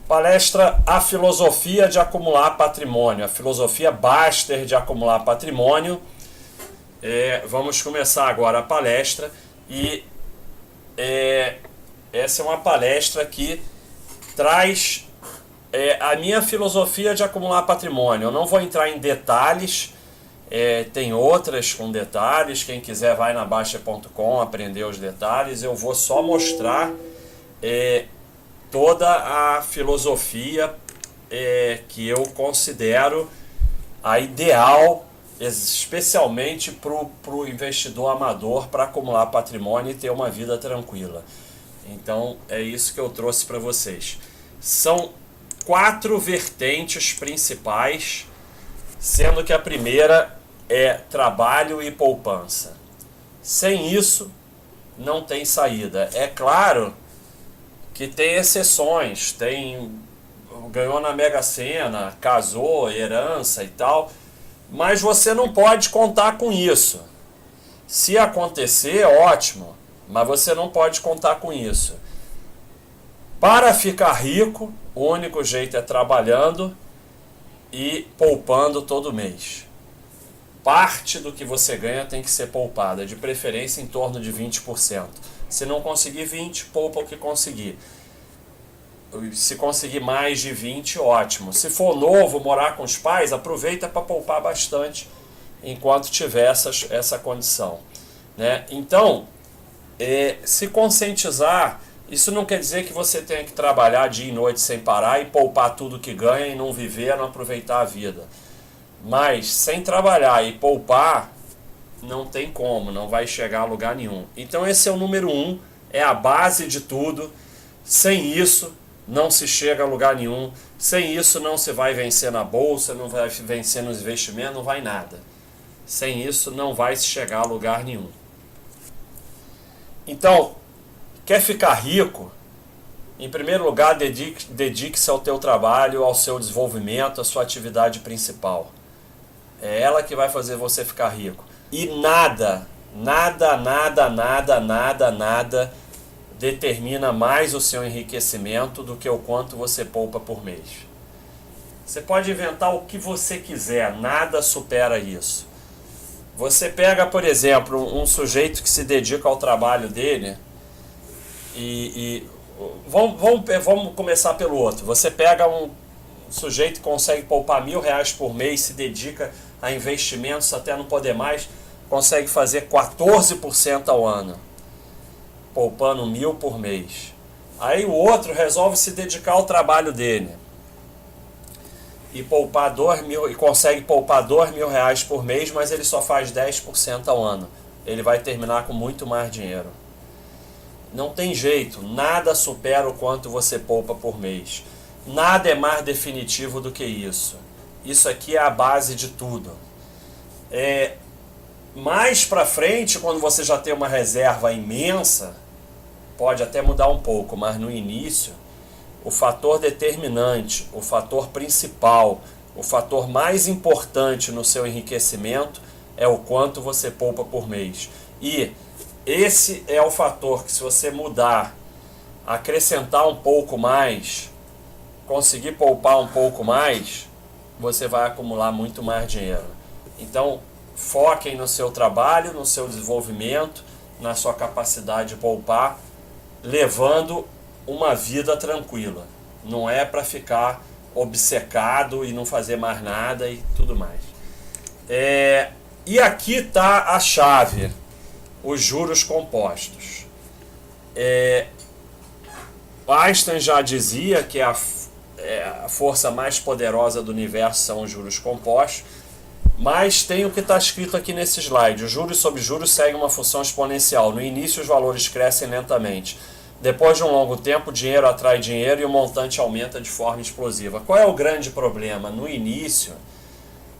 Palestra A Filosofia de Acumular Patrimônio, a filosofia Baster de acumular patrimônio. Vamos começar agora a palestra e essa é uma palestra que traz a minha filosofia de acumular patrimônio. Eu não vou entrar em detalhes, tem outras com detalhes, quem quiser vai na Baixa.com aprender os detalhes. Eu vou só mostrar toda a filosofia que eu considero a ideal, especialmente para o investidor amador, para acumular patrimônio e ter uma vida tranquila. Então é isso que eu trouxe para vocês. São 4 vertentes principais, sendo que a primeira é trabalho e poupança. Sem isso não tem saída. É claro que tem exceções, ganhou na Mega Sena, casou, herança e tal, mas você não pode contar com isso. Se acontecer, ótimo, mas você não pode contar com isso. Para ficar rico, o único jeito é trabalhando e poupando todo mês. Parte do que você ganha tem que ser poupada, de preferência em torno de 20%. Se não conseguir 20, poupa o que conseguir. Se conseguir mais de 20, ótimo. Se for novo, morar com os pais, aproveita para poupar bastante enquanto tiver essa condição, né? Então, se conscientizar, isso não quer dizer que você tenha que trabalhar dia e noite sem parar e poupar tudo que ganha e não viver, não aproveitar a vida. Mas sem trabalhar e poupar, não tem como, não vai chegar a lugar nenhum. Então esse é o número 1, é a base de tudo. Sem isso não se chega a lugar nenhum. Sem isso não se vai vencer na bolsa, não vai vencer nos investimentos, não vai nada. Sem isso não vai se chegar a lugar nenhum. Então, quer ficar rico? Em primeiro lugar, dedique-se ao teu trabalho, ao seu desenvolvimento, à sua atividade principal. É ela que vai fazer você ficar rico. E nada determina mais o seu enriquecimento do que o quanto você poupa por mês. Você pode inventar o que você quiser, nada supera isso. Você pega, por exemplo, um sujeito que se dedica ao trabalho dele vamos começar pelo outro. Você pega um sujeito que consegue poupar R$1.000 por mês, se dedica a investimentos até não poder mais, consegue fazer 14% ao ano, poupando R$1.000 por mês. Aí o outro resolve se dedicar ao trabalho dele e poupar R$2.000 e consegue poupar R$2.000 por mês, mas ele só faz 10% ao ano. Ele vai terminar com muito mais dinheiro. Não tem jeito, nada supera o quanto você poupa por mês. Nada é mais definitivo do que isso. Isso aqui é a base de tudo. Mais para frente, quando você já tem uma reserva imensa, pode até mudar um pouco, mas no início, o fator determinante, o fator principal, o fator mais importante no seu enriquecimento é o quanto você poupa por mês. E esse é o fator que, se você mudar, acrescentar um pouco mais, conseguir poupar um pouco mais, você vai acumular muito mais dinheiro. Então, foquem no seu trabalho, no seu desenvolvimento, na sua capacidade de poupar, levando uma vida tranquila. Não é para ficar obcecado e não fazer mais nada e tudo mais. E aqui está a chave, os juros compostos. Einstein já dizia que a força mais poderosa do universo são os juros compostos, mas tem o que está escrito aqui nesse slide. Os juros sobre juros seguem uma função exponencial. No início os valores crescem lentamente. Depois de um longo tempo, o dinheiro atrai dinheiro e o montante aumenta de forma explosiva. Qual é o grande problema? No início,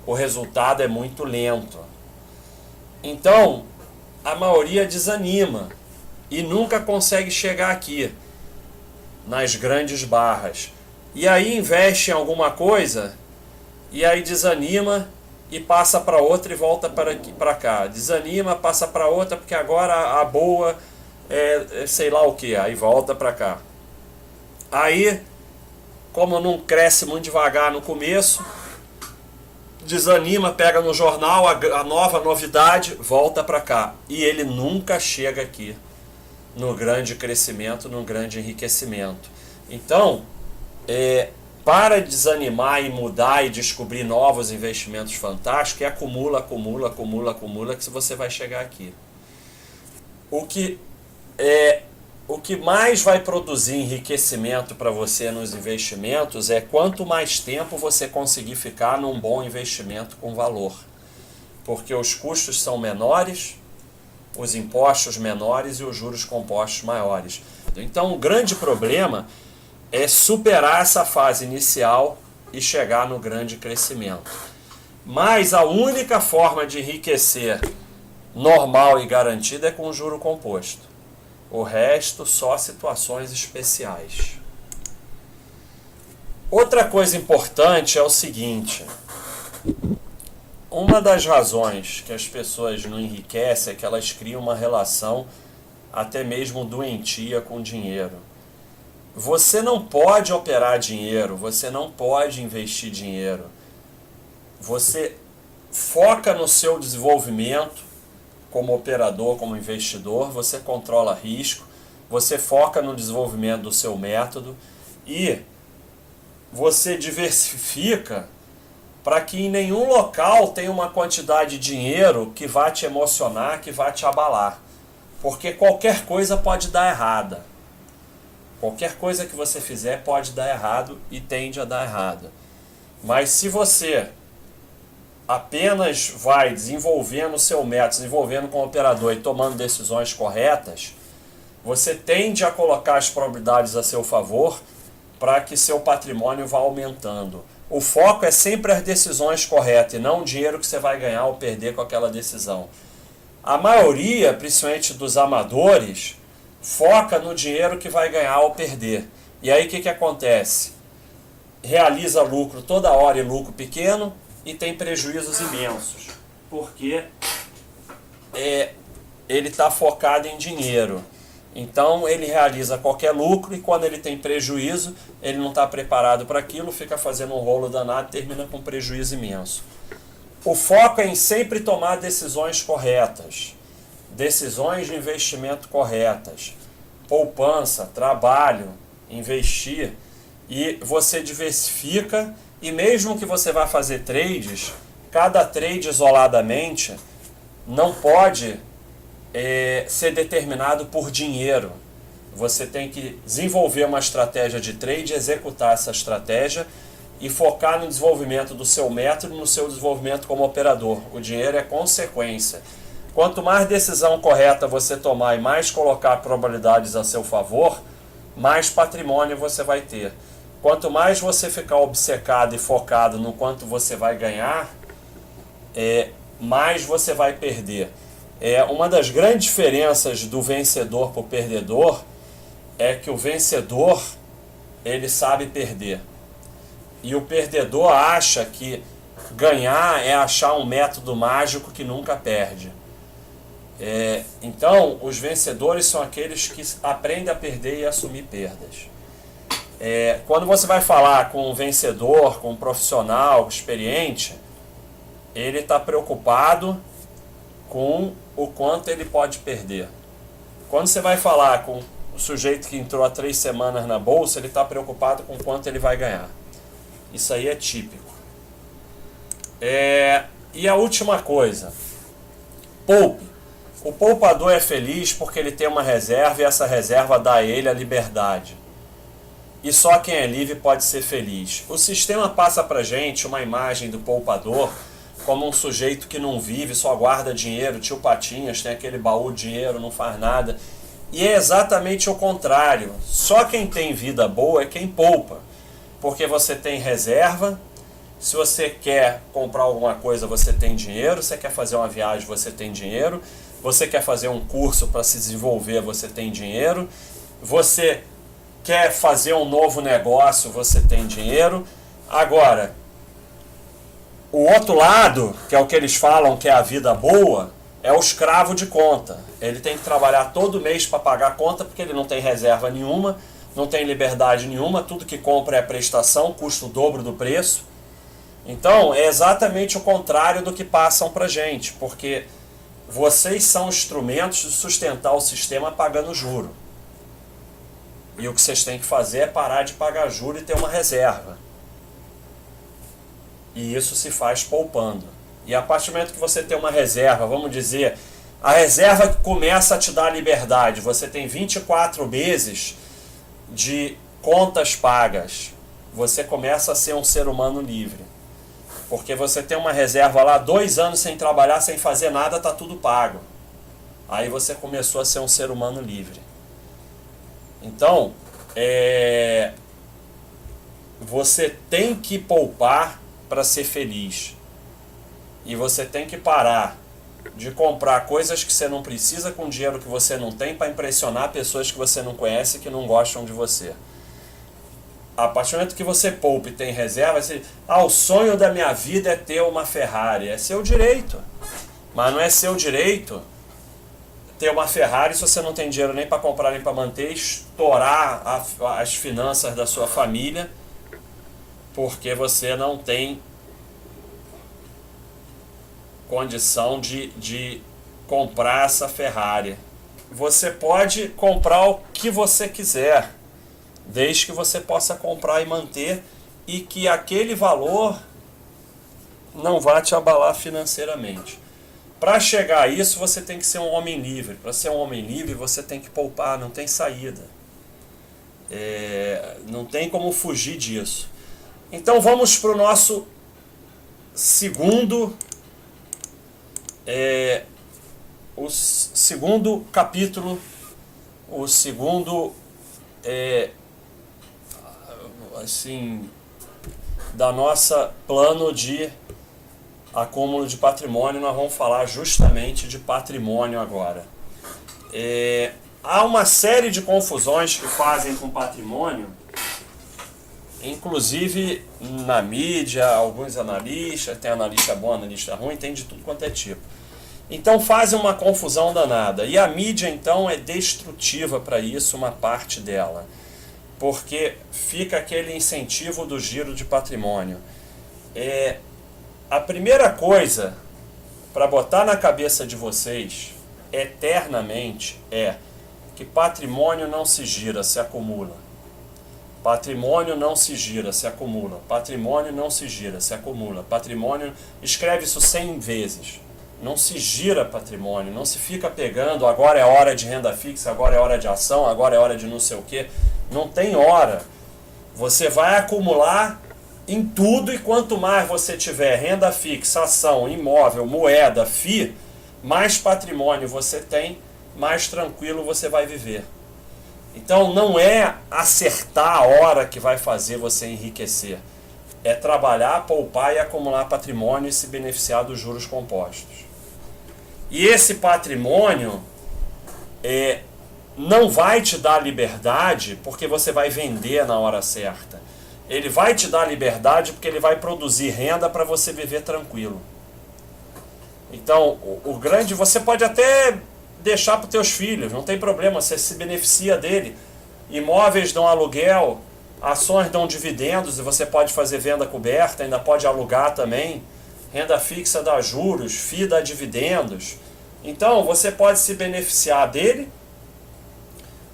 o resultado é muito lento. Então, a maioria desanima e nunca consegue chegar aqui, nas grandes barras. E aí investe em alguma coisa e aí desanima e passa para outra e volta para cá. Desanima, passa para outra porque agora a boa sei lá o que, aí volta para cá. Aí como não cresce muito devagar no começo, desanima, pega no jornal a nova novidade, volta para cá. E ele nunca chega aqui no grande crescimento, no grande enriquecimento. Então, para desanimar e mudar e descobrir novos investimentos fantásticos, acumula, que você vai chegar aqui. O que mais vai produzir enriquecimento para você nos investimentos é quanto mais tempo você conseguir ficar num bom investimento com valor. Porque os custos são menores, os impostos menores e os juros compostos maiores. Então, o grande problema é superar essa fase inicial e chegar no grande crescimento. Mas a única forma de enriquecer normal e garantida é com juro composto. O resto, só situações especiais. Outra coisa importante é o seguinte: uma das razões que as pessoas não enriquecem é que elas criam uma relação até mesmo doentia com dinheiro. Você não pode operar dinheiro, você não pode investir dinheiro. Você foca no seu desenvolvimento como operador, como investidor, você controla risco, você foca no desenvolvimento do seu método e você diversifica para que em nenhum local tenha uma quantidade de dinheiro que vá te emocionar, que vá te abalar. Porque qualquer coisa pode dar errada. Qualquer coisa que você fizer pode dar errado e tende a dar errado. Mas se você apenas vai desenvolvendo o seu método, desenvolvendo como operador e tomando decisões corretas, você tende a colocar as probabilidades a seu favor para que seu patrimônio vá aumentando. O foco é sempre as decisões corretas e não o dinheiro que você vai ganhar ou perder com aquela decisão. A maioria, principalmente dos amadores, foca no dinheiro que vai ganhar ou perder. E aí o que acontece? Realiza lucro toda hora e lucro pequeno e tem prejuízos imensos. Porque ele está focado em dinheiro. Então ele realiza qualquer lucro e quando ele tem prejuízo, ele não está preparado para aquilo, fica fazendo um rolo danado e termina com prejuízo imenso. O foco é em sempre tomar decisões corretas, decisões de investimento corretas, poupança, trabalho, investir, e você diversifica, e mesmo que você vá fazer trades, cada trade isoladamente não pode ser determinado por dinheiro. Você tem que desenvolver uma estratégia de trade, executar essa estratégia e focar no desenvolvimento do seu método, no seu desenvolvimento como operador. O dinheiro é consequência. Quanto mais decisão correta você tomar e mais colocar probabilidades a seu favor, mais patrimônio você vai ter. Quanto mais você ficar obcecado e focado no quanto você vai ganhar, mais você vai perder. Uma das grandes diferenças do vencedor para o perdedor é que o vencedor, ele sabe perder. E o perdedor acha que ganhar é achar um método mágico que nunca perde. Então, os vencedores são aqueles que aprendem a perder e assumir perdas. Quando você vai falar com um vencedor, com um profissional experiente, ele está preocupado com o quanto ele pode perder. Quando você vai falar com o sujeito que entrou há 3 semanas na bolsa, ele está preocupado com quanto ele vai ganhar. Isso aí é típico. E a última coisa, poupe. O poupador é feliz porque ele tem uma reserva e essa reserva dá a ele a liberdade. E só quem é livre pode ser feliz. O sistema passa para a gente uma imagem do poupador como um sujeito que não vive, só guarda dinheiro, tio Patinhas, tem aquele baú de dinheiro, não faz nada. E é exatamente o contrário. Só quem tem vida boa é quem poupa. Porque você tem reserva, se você quer comprar alguma coisa, você tem dinheiro, você quer fazer uma viagem, você tem dinheiro, você quer fazer um curso para se desenvolver, você tem dinheiro, você quer fazer um novo negócio, você tem dinheiro. Agora, o outro lado, que é o que eles falam que é a vida boa, é o escravo de conta. Ele tem que trabalhar todo mês para pagar a conta porque ele não tem reserva nenhuma, não tem liberdade nenhuma, tudo que compra é prestação, custa o dobro do preço. Então, é exatamente o contrário do que passam para gente, porque vocês são instrumentos de sustentar o sistema pagando juro. E o que vocês têm que fazer é parar de pagar juro e ter uma reserva. E isso se faz poupando. E a partir do momento que você tem uma reserva, vamos dizer, a reserva que começa a te dar liberdade, você tem 24 meses de contas pagas, você começa a ser um ser humano livre. Porque você tem uma reserva lá, 2 anos sem trabalhar, sem fazer nada, está tudo pago. Aí você começou a ser um ser humano livre. Então, você tem que poupar para ser feliz. E você tem que parar de comprar coisas que você não precisa com dinheiro que você não tem para impressionar pessoas que você não conhece e que não gostam de você. A partir do momento que você poupa e tem reserva, você, o sonho da minha vida é ter uma Ferrari. É seu direito. Mas não é seu direito ter uma Ferrari se você não tem dinheiro nem para comprar nem para manter, estourar as finanças da sua família, porque você não tem condição de comprar essa Ferrari. Você pode comprar o que você quiser, desde que você possa comprar e manter, e que aquele valor não vá te abalar financeiramente. Para chegar a isso, você tem que ser um homem livre. Para ser um homem livre, você tem que poupar, não tem saída. Não tem como fugir disso. Então vamos para o nosso segundo capítulo, o segundo da nossa plano de acúmulo de patrimônio. Nós vamos falar justamente de patrimônio agora. Há uma série de confusões que fazem com patrimônio, inclusive na mídia, alguns analistas, tem analista bom, analista ruim, tem de tudo quanto é tipo. Então fazem uma confusão danada. E a mídia então é destrutiva para isso, uma parte dela. Porque fica aquele incentivo do giro de patrimônio. A primeira coisa para botar na cabeça de vocês eternamente é que patrimônio não se gira, se acumula. Patrimônio não se gira, se acumula. Patrimônio não se gira, se acumula. Patrimônio, escreve isso 100 vezes. Não se gira patrimônio, não se fica pegando, agora é hora de renda fixa, agora é hora de ação, agora é hora de não sei o quê. Não tem hora. Você vai acumular em tudo, e quanto mais você tiver renda fixa, ação, imóvel, moeda, FII, mais patrimônio você tem, mais tranquilo você vai viver. Então não é acertar a hora que vai fazer você enriquecer. É trabalhar, poupar e acumular patrimônio e se beneficiar dos juros compostos. E esse patrimônio não vai te dar liberdade porque você vai vender na hora certa. Ele vai te dar liberdade porque ele vai produzir renda para você viver tranquilo. Então, o grande, você pode até deixar para os teus filhos, não tem problema, você se beneficia dele. Imóveis dão aluguel, ações dão dividendos e você pode fazer venda coberta, ainda pode alugar também. Renda fixa dá juros, FII dá dividendos. Então, você pode se beneficiar dele,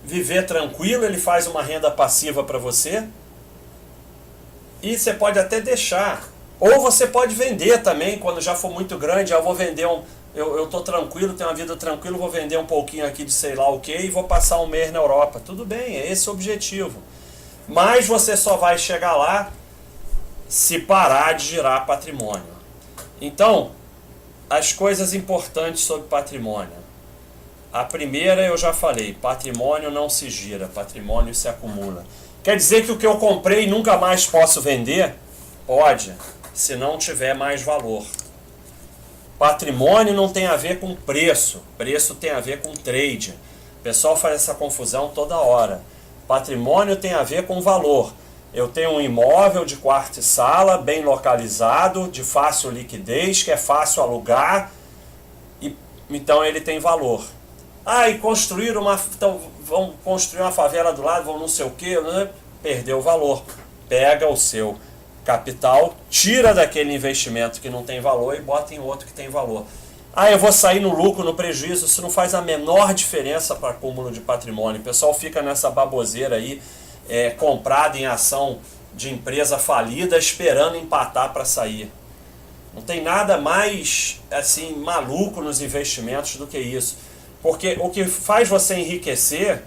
viver tranquilo, ele faz uma renda passiva para você. E você pode até deixar. Ou você pode vender também, quando já for muito grande, eu vou vender eu estou tranquilo, tenho uma vida tranquila, vou vender um pouquinho aqui de sei lá o que e vou passar um mês na Europa. Tudo bem, é esse o objetivo. Mas você só vai chegar lá se parar de girar patrimônio. Então, as coisas importantes sobre patrimônio. A primeira eu já falei, patrimônio não se gira, patrimônio se acumula. Quer dizer que o que eu comprei nunca mais posso vender? Pode, se não tiver mais valor. Patrimônio não tem a ver com preço, preço tem a ver com trade. O pessoal faz essa confusão toda hora. Patrimônio tem a ver com valor. Eu tenho um imóvel de quarto e sala, bem localizado, de fácil liquidez, que é fácil alugar, e então ele tem valor. E construíram então, vão construir uma favela do lado, vão não sei o quê, né? Perdeu o valor. Pega o seu capital, tira daquele investimento que não tem valor e bota em outro que tem valor. Eu vou sair no lucro, no prejuízo. Isso não faz a menor diferença para acúmulo de patrimônio. O pessoal fica nessa baboseira aí, comprado em ação de empresa falida, esperando empatar para sair. Não tem nada mais assim maluco nos investimentos do que isso. Porque o que faz você enriquecer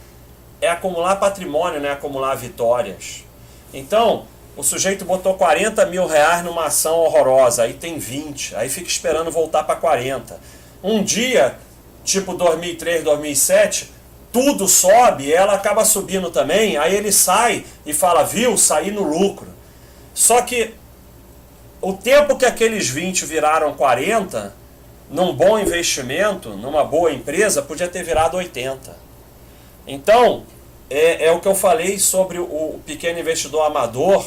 é acumular patrimônio, né? Acumular vitórias. Então, o sujeito botou 40 mil reais numa ação horrorosa, aí tem 20, aí fica esperando voltar para 40. Um dia, tipo 2003, 2007, tudo sobe, ela acaba subindo também, aí ele sai e fala, viu, saí no lucro. Só que o tempo que aqueles 20 viraram 40, num bom investimento, numa boa empresa, podia ter virado 80. Então, é o que eu falei sobre o pequeno investidor amador,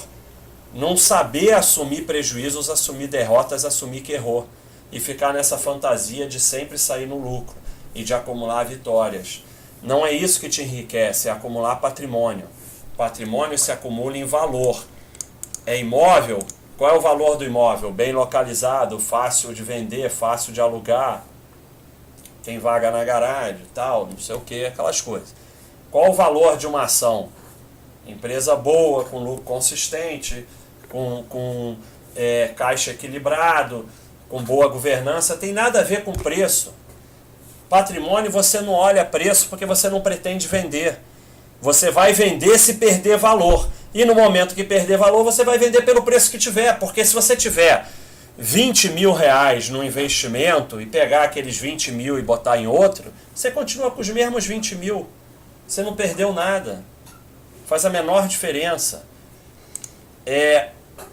não saber assumir prejuízos, assumir derrotas, assumir que errou. E ficar nessa fantasia de sempre sair no lucro e de acumular vitórias. Não é isso que te enriquece, é acumular patrimônio. Patrimônio se acumula em valor. É imóvel? Qual é o valor do imóvel? Bem localizado, fácil de vender, fácil de alugar, tem vaga na garagem, tal, não sei o que, aquelas coisas. Qual o valor de uma ação? Empresa boa, com lucro consistente, com caixa equilibrado, com boa governança, tem nada a ver com preço. Patrimônio você não olha preço porque você não pretende vender. Você vai vender se perder valor. E no momento que perder valor, você vai vender pelo preço que tiver. Porque se você tiver 20 mil reais no investimento e pegar aqueles 20 mil e botar em outro, você continua com os mesmos 20 mil. Você não perdeu nada. Faz a menor diferença.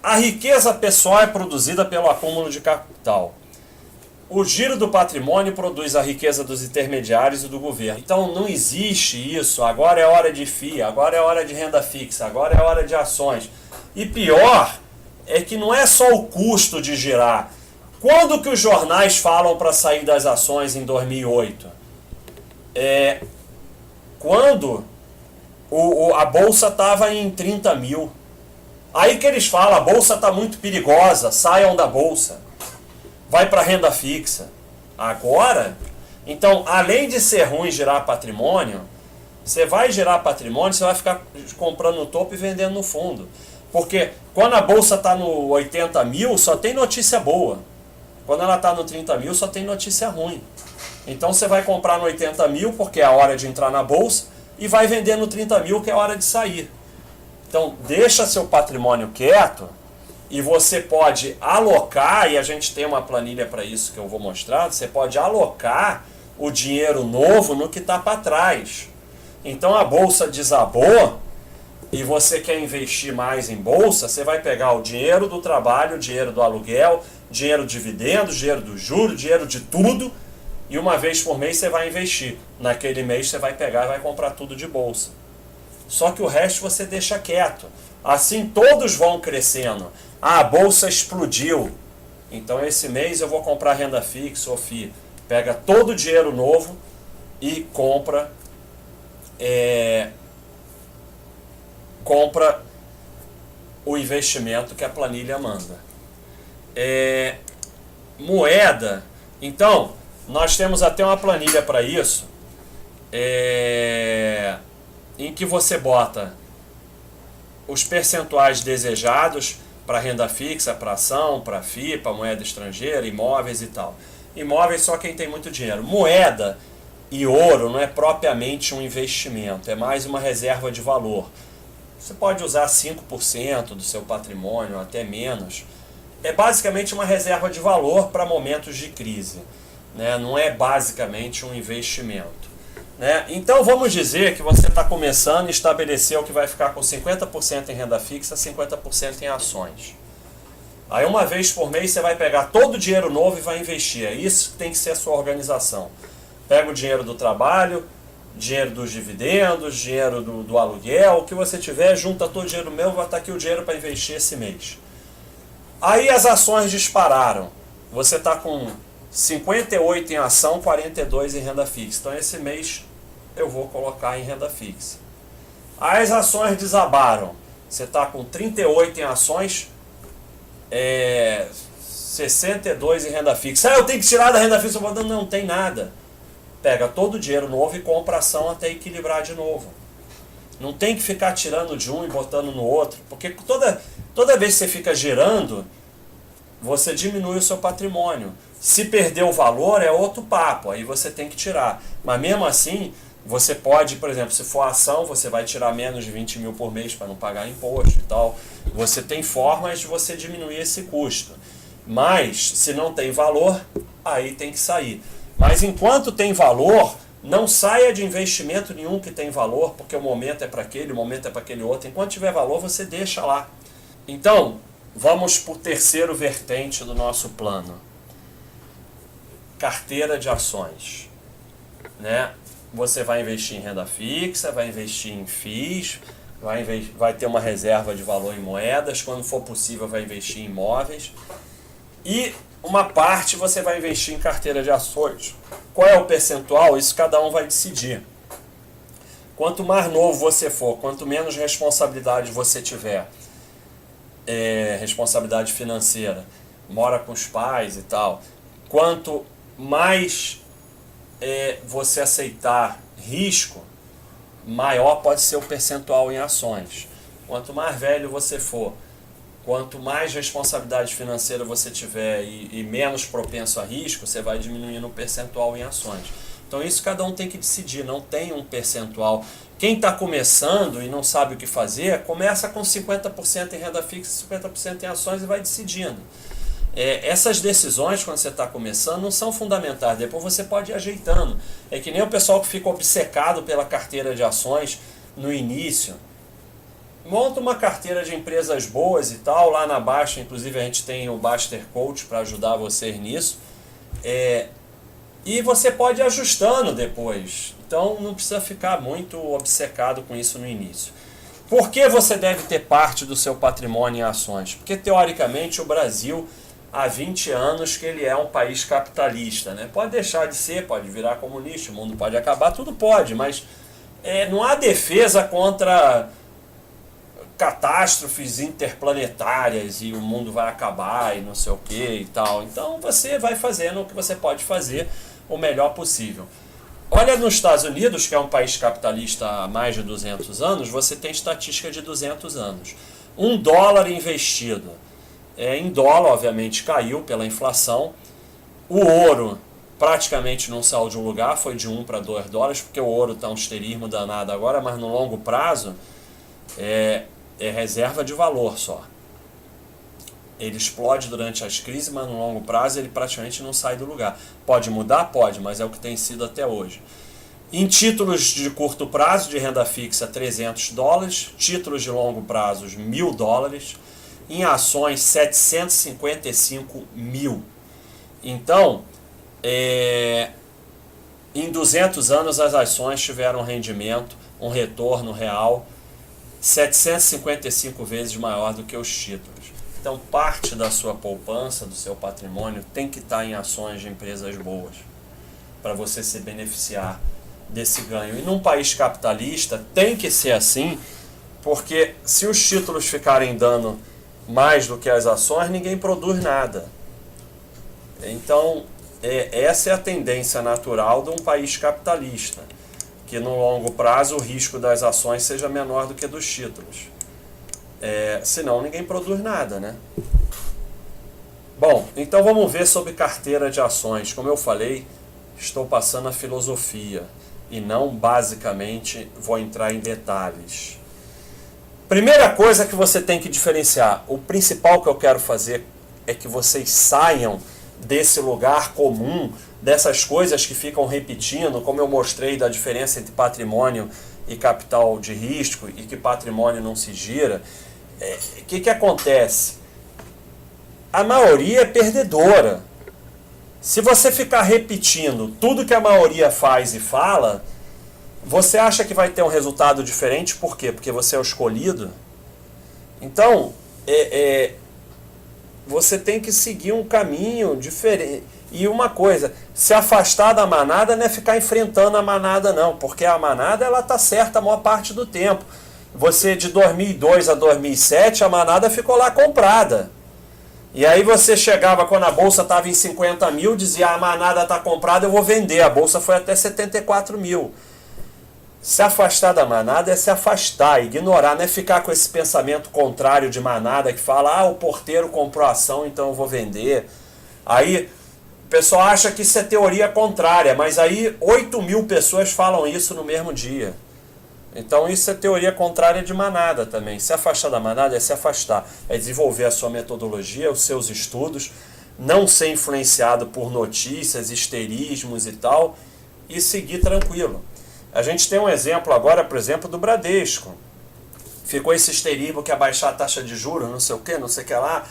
A riqueza pessoal é produzida pelo acúmulo de capital. O giro do patrimônio produz a riqueza dos intermediários e do governo. Então não existe isso, agora é hora de FII, agora é hora de renda fixa, agora é hora de ações. E pior é que não é só o custo de girar. Quando que os jornais falam para sair das ações em 2008? Quando a bolsa estava em 30 mil. Aí que eles falam, a bolsa está muito perigosa, saiam da bolsa. Vai para renda fixa. Agora, então, além de ser ruim gerar patrimônio, você vai gerar patrimônio, você vai ficar comprando no topo e vendendo no fundo. Porque quando a bolsa está no 80 mil, só tem notícia boa. Quando ela está no 30 mil, só tem notícia ruim. Então você vai comprar no 80 mil, porque é a hora de entrar na bolsa, e vai vender no 30 mil, que é a hora de sair. Então, deixa seu patrimônio quieto, e você pode alocar, e a gente tem uma planilha para isso que eu vou mostrar, você pode alocar o dinheiro novo no que está para trás. Então a bolsa desabou e você quer investir mais em bolsa, você vai pegar o dinheiro do trabalho, o dinheiro do aluguel, dinheiro de dividendos, dinheiro do juro, dinheiro de tudo, e uma vez por mês você vai investir. Naquele mês você vai pegar e vai comprar tudo de bolsa. Só que o resto você deixa quieto. Assim todos vão crescendo. A bolsa explodiu. Então esse mês eu vou comprar renda fixa ou FII. Pega todo o dinheiro novo e compra o investimento que a planilha manda. Moeda. Então, nós temos até uma planilha para isso. Em que você bota os percentuais desejados para renda fixa, para ação, para FII, para moeda estrangeira, imóveis e tal. Imóveis só quem tem muito dinheiro. Moeda e ouro não é propriamente um investimento, é mais uma reserva de valor. Você pode usar 5% do seu patrimônio, até menos. É basicamente uma reserva de valor para momentos de crise, né? Não é basicamente um investimento. Né? Então vamos dizer que você está começando e estabeleceu que vai ficar com 50% em renda fixa, 50% em ações. Aí uma vez por mês você vai pegar todo o dinheiro novo e vai investir. É isso que tem que ser a sua organização. Pega o dinheiro do trabalho, dinheiro dos dividendos, dinheiro do aluguel, o que você tiver, junta todo o dinheiro meu, vai estar aqui o dinheiro para investir esse mês. Aí as ações dispararam. Você está com 58 em ação, 42 em renda fixa. Então esse mês eu vou colocar em renda fixa. As ações desabaram. Você está com 38 em ações, 62 em renda fixa. Eu tenho que tirar da renda fixa. Não tem nada. Pega todo o dinheiro novo e compra ação até equilibrar de novo. Não tem que ficar tirando de um e botando no outro. Porque toda vez que você fica girando, você diminui o seu patrimônio. Se perder o valor é outro papo. Aí você tem que tirar. Mas mesmo assim, você pode, por exemplo, se for ação, você vai tirar menos de 20 mil por mês para não pagar imposto e tal. Você tem formas de você diminuir esse custo. Mas, se não tem valor, aí tem que sair. Mas enquanto tem valor, não saia de investimento nenhum que tem valor, porque o momento é para aquele, o momento é para aquele outro. Enquanto tiver valor, você deixa lá. Então, vamos para o terceiro vertente do nosso plano. Carteira de ações. Né? Você vai investir em renda fixa, vai investir em FIIs, vai ter uma reserva de valor em moedas, quando for possível vai investir em imóveis. E uma parte você vai investir em carteira de ações. Qual é o percentual? Isso cada um vai decidir. Quanto mais novo você for, quanto menos responsabilidade você tiver, responsabilidade financeira, mora com os pais e tal, quanto mais você aceitar risco, maior pode ser o percentual em ações. Quanto mais velho você for, quanto mais responsabilidade financeira você tiver e menos propenso a risco, você vai diminuindo o percentual em ações. Então isso cada um tem que decidir, não tem um percentual. Quem está começando e não sabe o que fazer, começa com 50% em renda fixa, 50% em ações e vai decidindo. Essas decisões, quando você está começando, não são fundamentais. Depois você pode ir ajeitando. É que nem o pessoal que fica obcecado pela carteira de ações no início. Monta uma carteira de empresas boas e tal. Lá na Baixa, inclusive, a gente tem o Baster Coach para ajudar vocês nisso. E você pode ir ajustando depois. Então não precisa ficar muito obcecado com isso no início. Por que você deve ter parte do seu patrimônio em ações? Porque, teoricamente, o Brasil, há 20 anos que ele é um país capitalista, né? Pode deixar de ser, pode virar comunista, o mundo pode acabar, tudo pode, mas não há defesa contra catástrofes interplanetárias e o mundo vai acabar e não sei o que e tal. Então você vai fazendo o que você pode fazer o melhor possível. Olha, nos Estados Unidos, que é um país capitalista há mais de 200 anos, você tem estatística de 200 anos. $1 investido em dólar, obviamente, caiu pela inflação. O ouro praticamente não saiu de um lugar, foi de 1 para 2 dólares, porque o ouro está um esterismo danado agora, mas no longo prazo é reserva de valor só. Ele explode durante as crises, mas no longo prazo ele praticamente não sai do lugar. Pode mudar? Pode, mas é o que tem sido até hoje. Em títulos de curto prazo, de renda fixa, $300. Títulos de longo prazo, $1.000. Em ações, 755 mil. Então, em 200 anos as ações tiveram um rendimento, um retorno real 755 vezes maior do que os títulos. Então, parte da sua poupança, do seu patrimônio, tem que estar em ações de empresas boas, para você se beneficiar desse ganho. E num país capitalista, tem que ser assim, porque se os títulos ficarem dando mais do que as ações, ninguém produz nada. Então, essa é a tendência natural de um país capitalista, que no longo prazo o risco das ações seja menor do que dos títulos. Senão ninguém produz nada, né? Bom, então vamos ver sobre carteira de ações. Como eu falei, estou passando a filosofia e não basicamente vou entrar em detalhes. Primeira coisa que você tem que diferenciar, o principal que eu quero fazer é que vocês saiam desse lugar comum, dessas coisas que ficam repetindo, como eu mostrei da diferença entre patrimônio e capital de risco e que patrimônio não se gira. O que acontece? A maioria é perdedora. Se você ficar repetindo tudo que a maioria faz e fala, você acha que vai ter um resultado diferente? Por quê? Porque você é o escolhido? Então, você tem que seguir um caminho diferente. E uma coisa, se afastar da manada não é ficar enfrentando a manada não, porque a manada ela tá certa a maior parte do tempo. Você de 2002 a 2007, a manada ficou lá comprada. E aí você chegava quando a bolsa estava em 50 mil, dizia a manada está comprada, eu vou vender. A bolsa foi até 74 mil. Se afastar da manada é se afastar, ignorar, não é ficar com esse pensamento contrário de manada que fala, o porteiro comprou a ação, então eu vou vender. Aí o pessoal acha que isso é teoria contrária, mas aí 8 mil pessoas falam isso no mesmo dia. Então isso é teoria contrária de manada também. Se afastar da manada é se afastar, é desenvolver a sua metodologia, os seus estudos, não ser influenciado por notícias, histerismos e tal, e seguir tranquilo. A gente tem um exemplo agora, por exemplo, do Bradesco. Ficou esse histerismo que ia baixar a taxa de juros, não sei o que, não sei o que lá,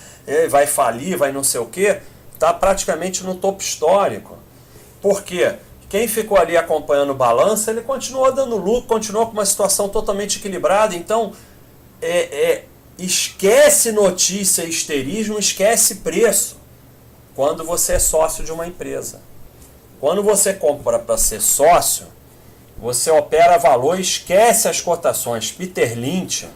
vai falir, vai não sei o que, está praticamente no topo histórico. Por quê? Quem ficou ali acompanhando o balanço, ele continuou dando lucro, continuou com uma situação totalmente equilibrada. Então, esquece notícia, histerismo, esquece preço. Quando você é sócio de uma empresa. Quando você compra para ser sócio, você opera valor e esquece as cotações. Peter Lynch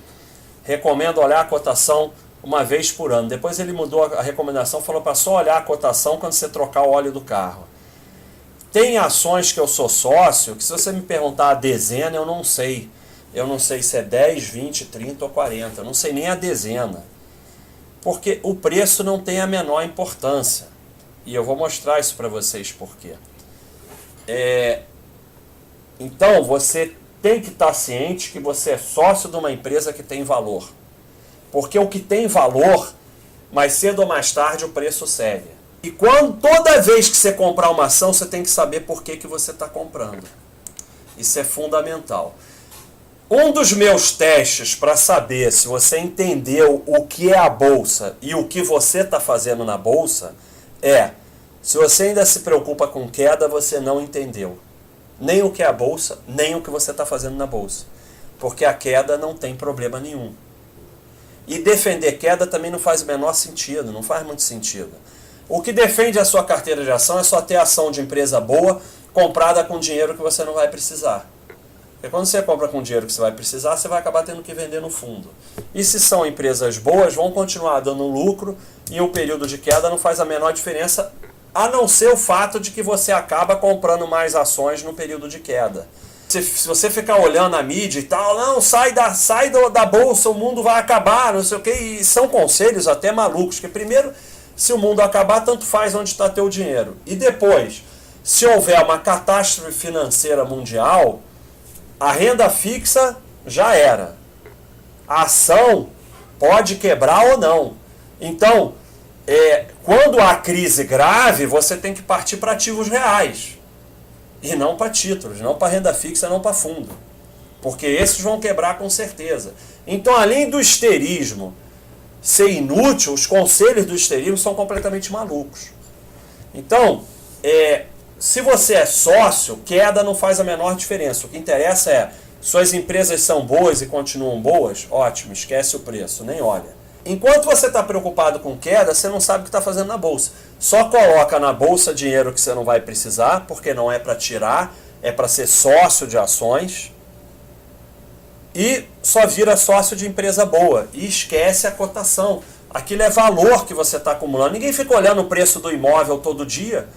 recomenda olhar a cotação uma vez por ano. Depois ele mudou a recomendação, falou para só olhar a cotação quando você trocar o óleo do carro. Tem ações que eu sou sócio, que se você me perguntar a dezena, eu não sei. Eu não sei se é 10, 20, 30 ou 40. Eu não sei nem a dezena. Porque o preço não tem a menor importância. E eu vou mostrar isso para vocês por quê. Então, você tem que estar ciente que você é sócio de uma empresa que tem valor. Porque o que tem valor, mais cedo ou mais tarde, o preço segue. E toda vez que você comprar uma ação, você tem que saber por que você está comprando. Isso é fundamental. Um dos meus testes para saber se você entendeu o que é a bolsa e o que você está fazendo na bolsa se você ainda se preocupa com queda, você não entendeu. Nem o que é a bolsa, nem o que você está fazendo na bolsa. Porque a queda não tem problema nenhum. E defender queda também não faz o menor sentido, não faz muito sentido. O que defende a sua carteira de ação é só ter ação de empresa boa comprada com dinheiro que você não vai precisar. Porque quando você compra com dinheiro que você vai precisar, você vai acabar tendo que vender no fundo. E se são empresas boas, vão continuar dando lucro e o período de queda não faz a menor diferença, a não ser o fato de que você acaba comprando mais ações no período de queda. Se você ficar olhando a mídia e tal, não, sai da bolsa, o mundo vai acabar, não sei o quê, e são conselhos até malucos, que primeiro, se o mundo acabar, tanto faz onde está teu dinheiro. E depois, se houver uma catástrofe financeira mundial, a renda fixa já era. A ação pode quebrar ou não. Então, quando há crise grave, você tem que partir para ativos reais. E não para títulos, não para renda fixa, não para fundo. Porque esses vão quebrar com certeza. Então, além do histerismo ser inútil, os conselhos do histerismo são completamente malucos. Então, se você é sócio, queda não faz a menor diferença. O que interessa é, suas empresas são boas e continuam boas, ótimo, esquece o preço, nem olha. Enquanto você está preocupado com queda, você não sabe o que está fazendo na bolsa. Só coloca na bolsa dinheiro que você não vai precisar, porque não é para tirar, é para ser sócio de ações. E só vira sócio de empresa boa. E esquece a cotação. Aquilo é valor que você está acumulando. Ninguém fica olhando o preço do imóvel todo dia,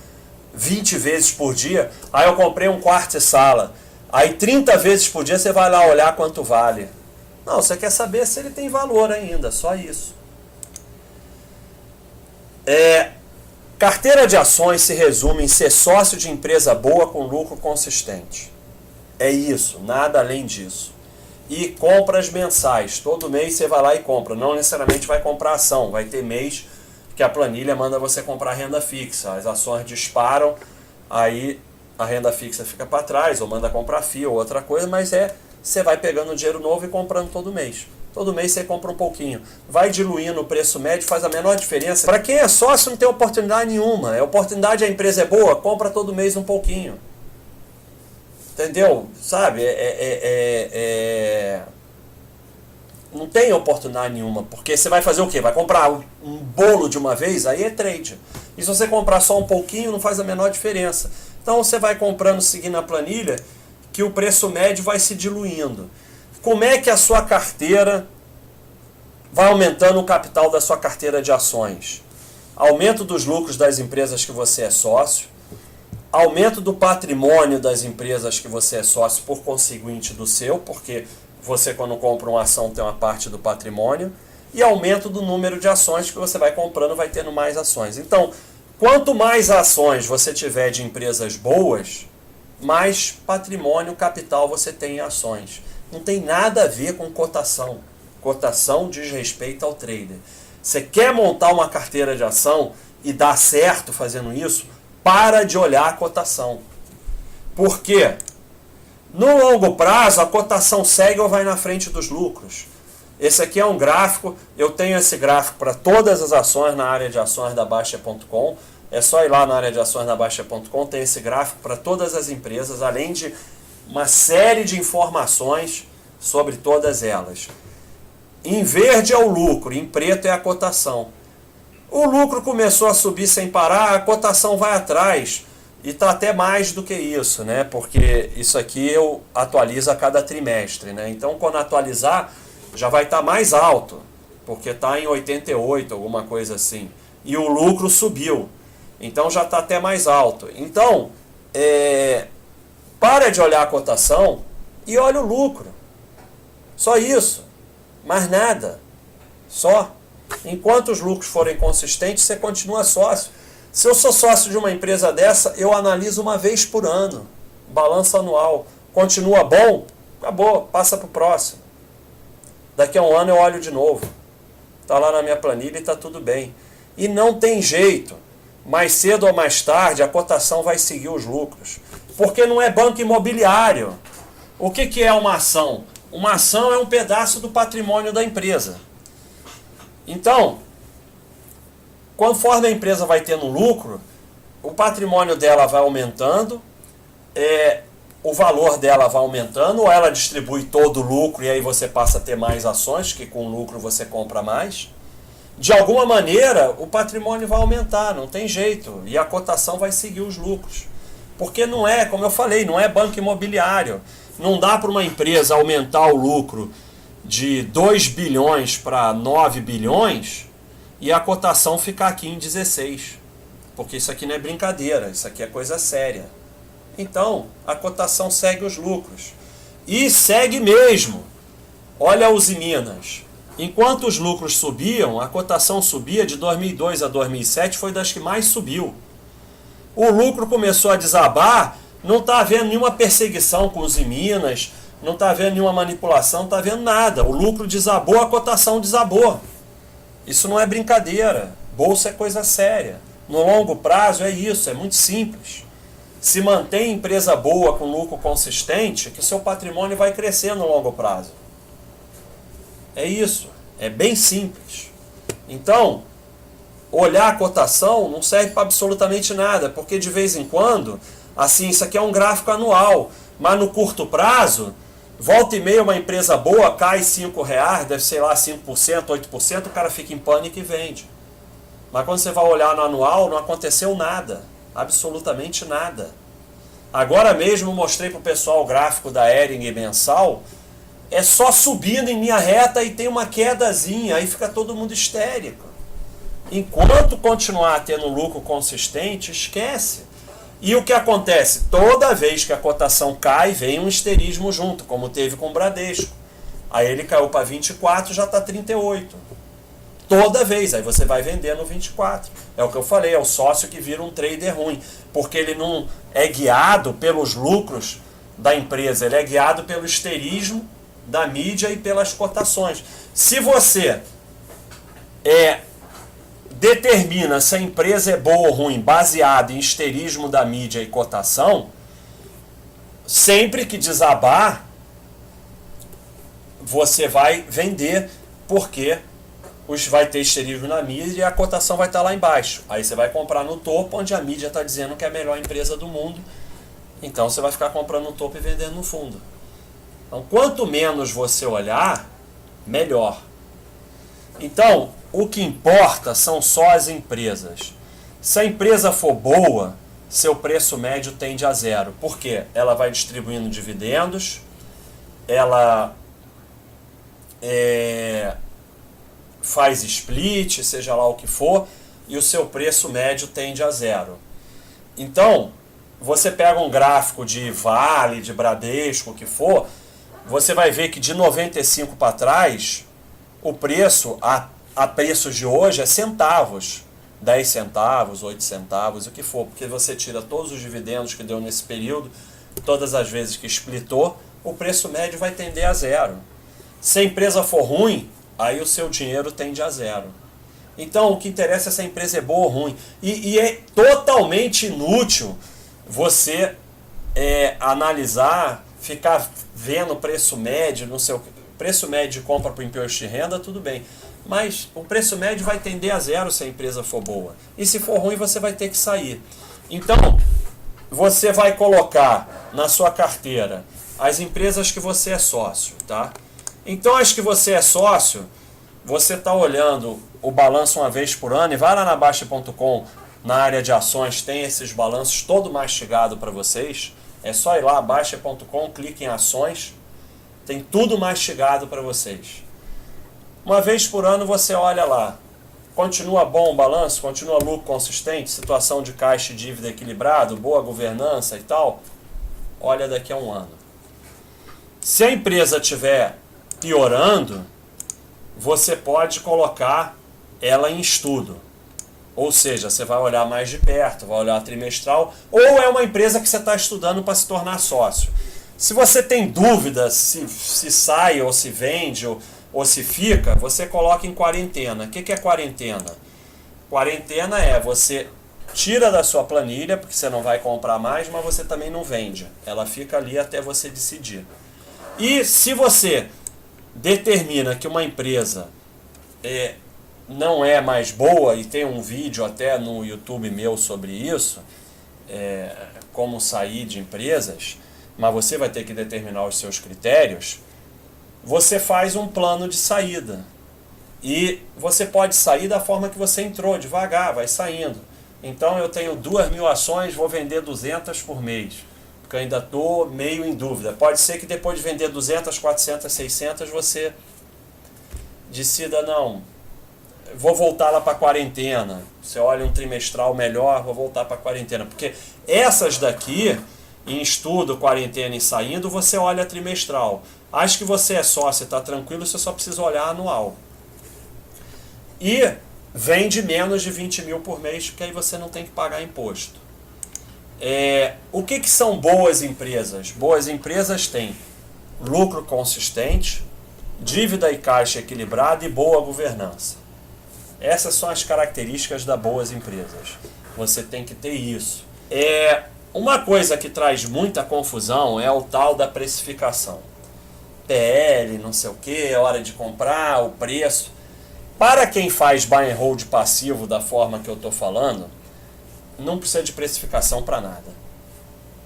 20 vezes por dia. Aí eu comprei um quarto e sala. Aí 30 vezes por dia você vai lá olhar quanto vale. Não, você quer saber se ele tem valor ainda, só isso. Carteira de ações se resume em ser sócio de empresa boa com lucro consistente. É isso, nada além disso. E compras mensais, todo mês você vai lá e compra, não necessariamente vai comprar ação, vai ter mês que a planilha manda você comprar renda fixa, as ações disparam, aí a renda fixa fica para trás, ou manda comprar FIA ou outra coisa, mas você vai pegando dinheiro novo e comprando todo mês. Todo mês você compra um pouquinho. Vai diluindo o preço médio, faz a menor diferença. Para quem é sócio não tem oportunidade nenhuma. A oportunidade, a empresa é boa, compra todo mês um pouquinho. Entendeu? Sabe? Não tem oportunidade nenhuma, porque você vai fazer o quê? Vai comprar um bolo de uma vez? Aí é trade. E se você comprar só um pouquinho, não faz a menor diferença. Então você vai comprando seguindo a planilha, que o preço médio vai se diluindo. Como é que a sua carteira vai aumentando o capital da sua carteira de ações? Aumento dos lucros das empresas que você é sócio, aumento do patrimônio das empresas que você é sócio, por conseguinte do seu, porque você, quando compra uma ação, tem uma parte do patrimônio, e aumento do número de ações que você vai comprando, vai tendo mais ações. Então, quanto mais ações você tiver de empresas boas, mais patrimônio, capital você tem em ações. Não tem nada a ver com cotação. Cotação diz respeito ao trader. Você quer montar uma carteira de ação e dar certo fazendo isso? Para de olhar a cotação. Por quê? No longo prazo, a cotação segue ou vai na frente dos lucros. Esse aqui é um gráfico, eu tenho esse gráfico para todas as ações na área de ações da Baixa.com. É só ir lá na área de ações da Baixa.com, tem esse gráfico para todas as empresas, além de uma série de informações sobre todas elas. Em verde é o lucro, em preto é a cotação. O lucro começou a subir sem parar, a cotação vai atrás. E está até mais do que isso, né? Porque isso aqui eu atualizo a cada trimestre, né? Então, quando atualizar, já vai estar mais alto, porque está em 88, alguma coisa assim. E o lucro subiu, então já está até mais alto. Então, para de olhar a cotação e olha o lucro. Só isso, mais nada. Só. Enquanto os lucros forem consistentes, você continua sócio. Se eu sou sócio de uma empresa dessa, eu analiso uma vez por ano. Balanço anual. Continua bom? Acabou, passa para o próximo. Daqui a um ano eu olho de novo. Está lá na minha planilha e está tudo bem. E não tem jeito. Mais cedo ou mais tarde, a cotação vai seguir os lucros. Porque não é banco imobiliário. O que é uma ação? Uma ação é um pedaço do patrimônio da empresa. Então, conforme a empresa vai tendo lucro, o patrimônio dela vai aumentando, o valor dela vai aumentando, ou ela distribui todo o lucro e aí você passa a ter mais ações, que com lucro você compra mais. De alguma maneira, o patrimônio vai aumentar, não tem jeito, e a cotação vai seguir os lucros. Porque não é, como eu falei, não é banco imobiliário. Não dá para uma empresa aumentar o lucro de 2 bilhões para 9 bilhões e a cotação ficar aqui em 16. Porque isso aqui não é brincadeira, isso aqui é coisa séria. Então, a cotação segue os lucros. E segue mesmo. Olha a Usiminas. Enquanto os lucros subiam, a cotação subia de 2002 a 2007, foi das que mais subiu. O lucro começou a desabar, não está havendo nenhuma perseguição com Usiminas, não está havendo nenhuma manipulação, não está havendo nada. O lucro desabou, a cotação desabou. Isso não é brincadeira. Bolsa é coisa séria. No longo prazo é isso, é muito simples. Se mantém empresa boa com lucro consistente, que seu patrimônio vai crescer no longo prazo. É isso. É bem simples. Então, olhar a cotação não serve para absolutamente nada, porque de vez em quando, assim, isso aqui é um gráfico anual, mas no curto prazo, volta e meia uma empresa boa, cai R$5, deve ser lá 5%, 8%, o cara fica em pânico e vende. Mas quando você vai olhar no anual, não aconteceu nada, absolutamente nada. Agora mesmo mostrei para o pessoal o gráfico da Hering mensal, é só subindo em linha reta e tem uma quedazinha, aí fica todo mundo histérico. Enquanto continuar tendo lucro consistente, esquece. E o que acontece? Toda vez que a cotação cai, vem um histerismo junto, como teve com o Bradesco. Aí ele caiu para 24, já está 38. Toda vez, aí você vai vender no 24. É o que eu falei, é o sócio que vira um trader ruim, porque ele não é guiado pelos lucros da empresa, ele é guiado pelo histerismo da mídia e pelas cotações. Se você determina se a empresa é boa ou ruim baseado em histerismo da mídia e cotação, sempre que desabar, você vai vender, porque vai ter histerismo na mídia e a cotação vai estar lá embaixo. Aí você vai comprar no topo, onde a mídia está dizendo que é a melhor empresa do mundo. Então você vai ficar comprando no topo e vendendo no fundo. Então, quanto menos você olhar, melhor. Então, o que importa são só as empresas. Se a empresa for boa, seu preço médio tende a zero. Por quê? Ela vai distribuindo dividendos, ela faz split, seja lá o que for, e o seu preço médio tende a zero. Então, você pega um gráfico de Vale, de Bradesco, o que for, você vai ver que de 95 para trás, o preço, a preços de hoje é centavos. 10 centavos, 8 centavos, o que for, porque você tira todos os dividendos que deu nesse período, todas as vezes que splitou, o preço médio vai tender a zero. Se a empresa for ruim, aí o seu dinheiro tende a zero. Então, o que interessa é se a empresa é boa ou ruim. E é totalmente inútil você analisar, ficar vendo o preço médio, no seu preço médio de compra para o imposto de renda, tudo bem. Mas o preço médio vai tender a zero se a empresa for boa. E se for ruim, você vai ter que sair. Então, você vai colocar na sua carteira as empresas que você é sócio, tá? Então, as que você é sócio, você está olhando o balanço uma vez por ano e vai lá na Baixa.com, na área de ações, tem esses balanços todo mastigado para vocês. É só ir lá, Baixa.com, clique em ações, tem tudo mastigado para vocês. Uma vez por ano você olha lá, continua bom o balanço, continua lucro consistente, situação de caixa e dívida equilibrado, boa governança e tal, olha daqui a um ano. Se a empresa estiver piorando, você pode colocar ela em estudo. Ou seja, você vai olhar mais de perto, vai olhar trimestral, ou é uma empresa que você está estudando para se tornar sócio. Se você tem dúvidas se sai ou se vende ou se fica, você coloca em quarentena. O que é quarentena? Quarentena é você tira da sua planilha, porque você não vai comprar mais, mas você também não vende. Ela fica ali até você decidir. E se você determina que uma empresa não é mais boa, e tem um vídeo até no YouTube meu sobre isso, como sair de empresas, mas você vai ter que determinar os seus critérios, você faz um plano de saída. E você pode sair da forma que você entrou, devagar, vai saindo. Então eu tenho 2.000 ações, vou vender 200 por mês, porque eu ainda estou meio em dúvida. Pode ser que depois de vender 200, 400, 600, você decida, não, vou voltar lá para a quarentena. Você olha um trimestral melhor, vou voltar para a quarentena. Porque essas daqui, em estudo, quarentena e saindo, você olha trimestral. Acho que você é sócio, está tranquilo, você só precisa olhar anual. E vende menos de 20.000 por mês, porque aí você não tem que pagar imposto. O que são boas empresas? Boas empresas têm lucro consistente, dívida e caixa equilibrada e boa governança. Essas são as características das boas empresas. Você tem que ter isso. Uma coisa que traz muita confusão é o tal da precificação. PL, não sei o que, hora de comprar, o preço. Para quem faz buy and hold passivo da forma que eu estou falando, não precisa de precificação para nada.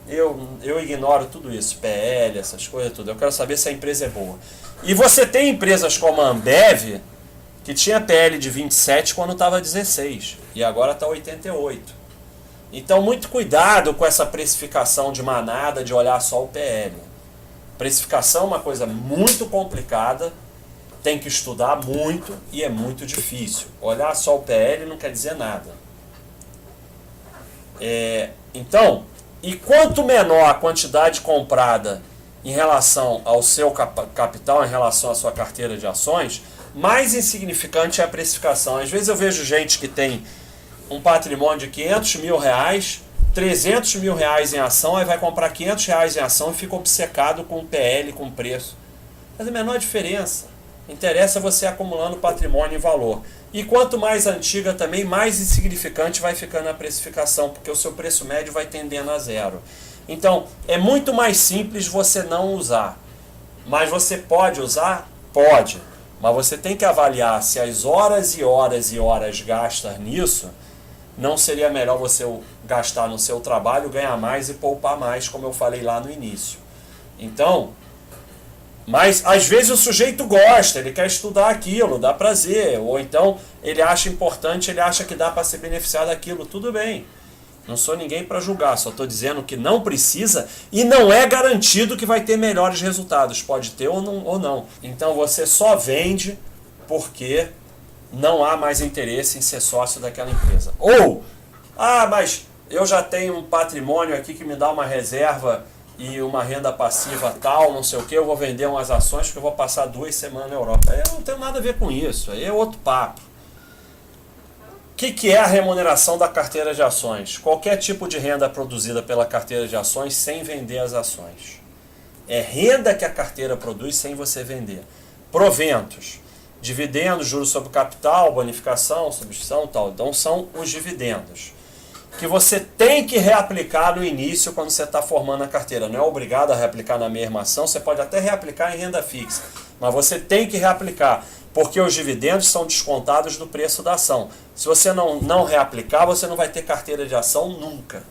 Eu ignoro tudo isso, PL, essas coisas, tudo. Eu quero saber se a empresa é boa. E você tem empresas como a Ambev, que tinha PL de 27 quando estava 16, e agora está 88. Então, muito cuidado com essa precificação de manada, de olhar só o PL. Precificação é uma coisa muito complicada, tem que estudar muito e é muito difícil. Olhar só o PL não quer dizer nada. Então, e quanto menor a quantidade comprada em relação ao seu capital, em relação à sua carteira de ações, mais insignificante é a precificação. Às vezes eu vejo gente que tem um patrimônio de 500 mil reais, 300 mil reais em ação, aí vai comprar 500 reais em ação e fica obcecado com o PL, com o preço. Faz a menor diferença. Interessa você acumulando patrimônio em valor. E quanto mais antiga também, mais insignificante vai ficando a precificação, porque o seu preço médio vai tendendo a zero. Então, é muito mais simples você não usar. Mas você pode usar? Pode. Mas você tem que avaliar se as horas e horas e horas gastas nisso, não seria melhor você gastar no seu trabalho, ganhar mais e poupar mais, como eu falei lá no início. Então, Mas às vezes o sujeito gosta, ele quer estudar aquilo, dá prazer, ou então ele acha importante, ele acha que dá para se beneficiar daquilo, tudo bem. Não sou ninguém para julgar, só estou dizendo que não precisa e não é garantido que vai ter melhores resultados. Pode ter ou não. Então você só vende porque não há mais interesse em ser sócio daquela empresa. Ou, mas eu já tenho um patrimônio aqui que me dá uma reserva e uma renda passiva tal, não sei o que, eu vou vender umas ações porque eu vou passar 2 semanas na Europa. Eu não tenho nada a ver com isso, aí é outro papo. O que é a remuneração da carteira de ações? Qualquer tipo de renda produzida pela carteira de ações sem vender as ações. É renda que a carteira produz sem você vender. Proventos, dividendos, juros sobre capital, bonificação, substituição, tal. Então são os dividendos que você tem que reaplicar no início quando você está formando a carteira. Não é obrigado a reaplicar na mesma ação, você pode até reaplicar em renda fixa, mas você tem que reaplicar, porque os dividendos são descontados do preço da ação. Se você não reaplicar, você não vai ter carteira de ação nunca.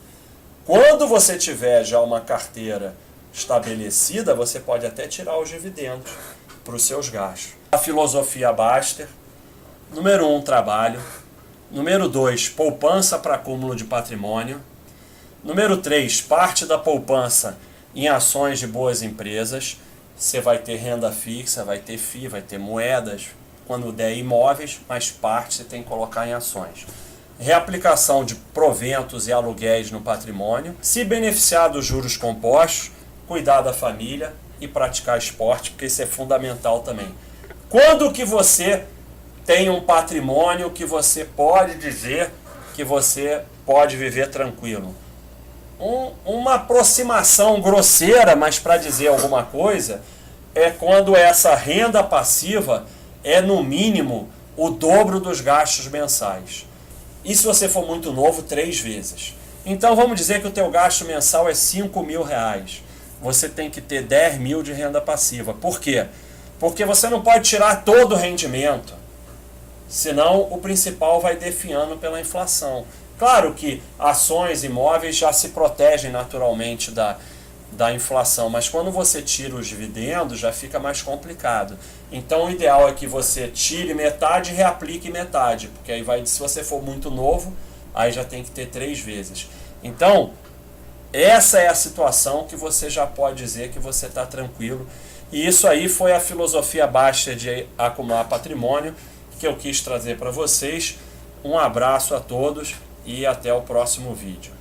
Quando você tiver já uma carteira estabelecida, você pode até tirar os dividendos para os seus gastos. A filosofia Baster, número 1, trabalho. Número 2, poupança para acúmulo de patrimônio. Número 3, parte da poupança em ações de boas empresas. Você vai ter renda fixa, vai ter FII, vai ter moedas, quando der imóveis, mas parte você tem que colocar em ações. Reaplicação de proventos e aluguéis no patrimônio. Se beneficiar dos juros compostos, cuidar da família e praticar esporte, porque isso é fundamental também. Quando que você tem um patrimônio que você pode dizer que você pode viver tranquilo? Uma aproximação grosseira, mas para dizer alguma coisa, é quando essa renda passiva é no mínimo o dobro dos gastos mensais. E se você for muito novo, 3 vezes. Então vamos dizer que o teu gasto mensal é R$5.000. Você tem que ter 10 mil de renda passiva. Por quê? Porque você não pode tirar todo o rendimento. Senão o principal vai definhando pela inflação. Claro que ações, imóveis já se protegem naturalmente da inflação, mas quando você tira os dividendos já fica mais complicado. Então o ideal é que você tire metade e reaplique metade, porque aí se você for muito novo, aí já tem que ter 3 vezes. Então, essa é a situação que você já pode dizer que você está tranquilo. E isso aí foi a filosofia Baster de acumular patrimônio, que eu quis trazer para vocês. Um abraço a todos e até o próximo vídeo.